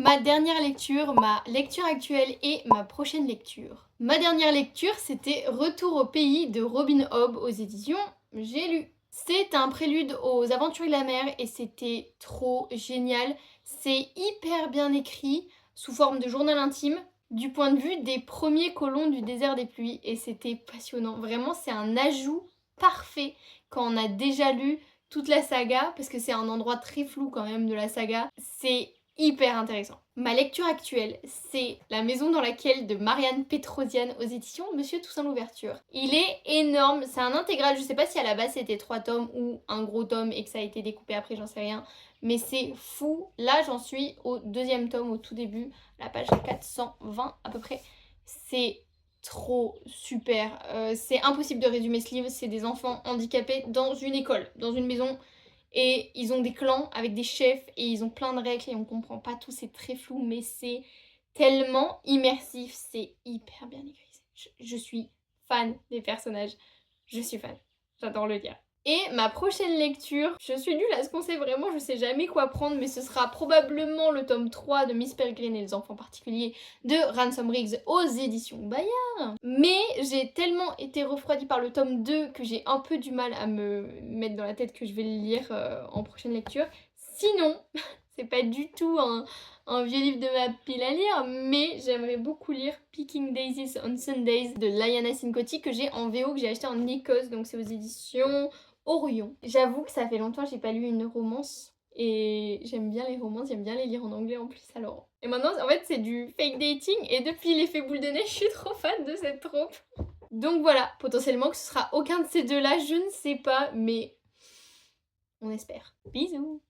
ma dernière lecture, ma lecture actuelle et ma prochaine lecture. Ma dernière lecture, c'était Retour au pays de Robin Hobb aux éditions J'ai lu. C'est un prélude aux Aventures de la mer et c'était trop génial. C'est hyper bien écrit, sous forme de journal intime, du point de vue des premiers colons du désert des pluies et c'était passionnant. Vraiment, c'est un ajout parfait quand on a déjà lu toute la saga, parce que c'est un endroit très flou quand même de la saga. C'est hyper intéressant. Ma lecture actuelle, c'est La maison dans laquelle de Marianne Petrosian aux éditions Monsieur Toussaint Louverture. Il est énorme, c'est un intégral, je sais pas si à la base c'était 3 tomes ou un gros tome et que ça a été découpé après, j'en sais rien, mais c'est fou. Là j'en suis au 2e tome, au tout début, la page 420 à peu près. C'est trop super. C'est impossible de résumer ce livre, c'est des enfants handicapés dans une école, dans une maison, et ils ont des clans avec des chefs et ils ont plein de règles et on comprend pas tout, c'est très flou, mais c'est tellement immersif, c'est hyper bien écrit. Je suis fan des personnages, je suis fan, j'adore le lire. Et ma prochaine lecture, je suis nulle à ce qu'on sait vraiment, je sais jamais quoi prendre, mais ce sera probablement le tome 3 de Miss Peregrine et les enfants particuliers de Ransom Riggs aux éditions Bayard. Mais j'ai tellement été refroidie par le tome 2 que j'ai un peu du mal à me mettre dans la tête que je vais le lire en prochaine lecture. Sinon, c'est pas du tout un vieux livre de ma pile à lire, mais j'aimerais beaucoup lire Picking Daisies on Sundays de Liana Cincotti que j'ai en VO, que j'ai acheté en Écosse, donc c'est aux éditions Orion. J'avoue que ça fait longtemps que j'ai pas lu une romance et j'aime bien les romances, j'aime bien les lire en anglais en plus alors. Et maintenant en fait c'est du fake dating et depuis l'effet boule de neige je suis trop fan de cette troupe. Donc voilà, potentiellement que ce sera aucun de ces deux là, je ne sais pas, mais on espère. Bisous.